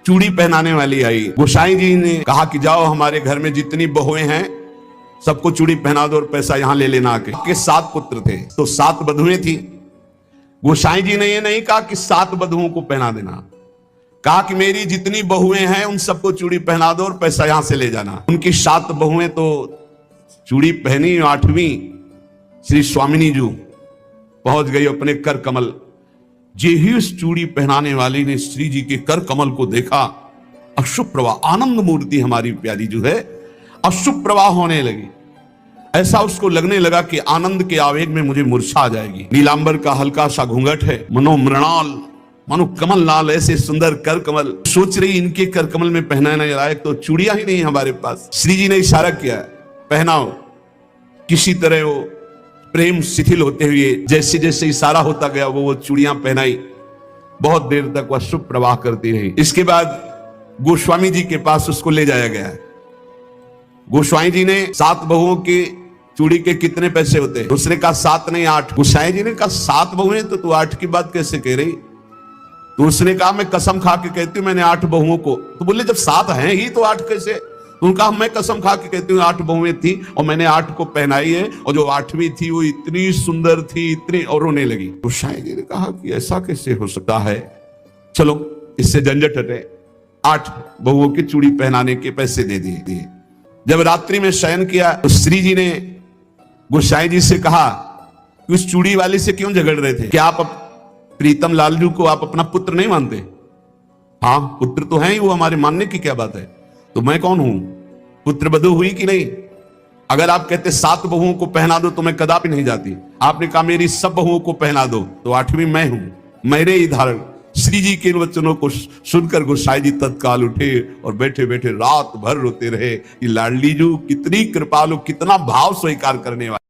चूड़ी पहनाने वाली आई। गोसाई जी ने कहा कि जाओ हमारे घर में जितनी बहुएं हैं सबको चूड़ी पहना दो और पैसा यहां ले लेना आके। के 7 पुत्र थे तो 7 बधुएं थी। गोसाई जी ने ये नहीं कहा कि 7 बधुओं को पहना देना, कहा कि मेरी जितनी बहुएं हैं उन सबको चूड़ी पहना दो और पैसा यहां से ले जाना। उनकी 7 बहुएं तो चूड़ी पहनी। 8वीं श्री स्वामिनी जी पहुंच गई अपने कर कमल। जे ही उस चूड़ी पहनाने वाली ने श्री जी के कर कमल को देखा, अशुभ प्रवाह, आनंद मूर्ति हमारी प्यारी जो है अशुभ प्रवाह होने लगी। ऐसा उसको लगने लगा कि आनंद के आवेग में मुझे मूर्छा आ जाएगी। नीलांबर का हल्का सा घूंघट है, मनो मृणाल मानो कमल लाल, ऐसे सुंदर कर कमल। सोच रही इनके कर कमल में पहनाने लायक तो चूड़ियां ही नहीं हमारे पास। श्री जी ने इशारा किया, पहनाओ। किसी तरह वो प्रेम शिथिल होते हुए जैसे जैसे इशारा होता गया वो चूड़ियां पहनाई। बहुत देर तक वह शुभ प्रवाह करती रही। इसके बाद गोस्वामी जी के पास उसको ले जाया गया। गोस्वामी जी ने 7 बहुओं की चूड़ी के कितने पैसे होते? दूसरे का 7 नहीं 8। गोसाई जी ने कहा 7 बहुएं तो तू 8 की बात कैसे कह रही? तो उसने कहा मैं कसम खा के कहती हूँ मैंने 8 बहुओं को। तो बोले जब 7 हैं ही तो 8 कैसे? तो उनका मैं कसम खा के कहती हूँ 8 बहुएं थी और मैंने 8 को पहनाई है, और जो 8वीं थी वो इतनी सुंदर थी, इतनी, और रोने लगी। गोसाई जी ने कहा कि ऐसा कैसे हो सकता है, चलो इससे झंझट हटे। 8 बहुओं की चूड़ी पहनाने के पैसे दे दिए। जब रात्रि में शयन किया तो श्री जी ने गोसाई जी से कहा कि उस चूड़ी वाली से क्यों झगड़ रहे थे? क्या आप प्रीतम लालजू को आप अपना पुत्र नहीं मानते? हाँ पुत्र तो है ही, वो हमारे मानने की क्या बात है। तो मैं कौन हूं? पुत्र बधू हुई कि नहीं? अगर आप कहते 7 बहुओं को पहना दो तो मैं कदापि नहीं जाती। आपने कहा मेरी सब बहुओं को पहना दो, तो 8वीं मैं हूं, मेरे ही धारण। श्री जी के वचनों को सुनकर गोसाई जी तत्काल उठे और बैठे बैठे रात भर रोते रहे। ये लाडली जू कितनी कृपालु, कितना भाव स्वीकार करने वाली।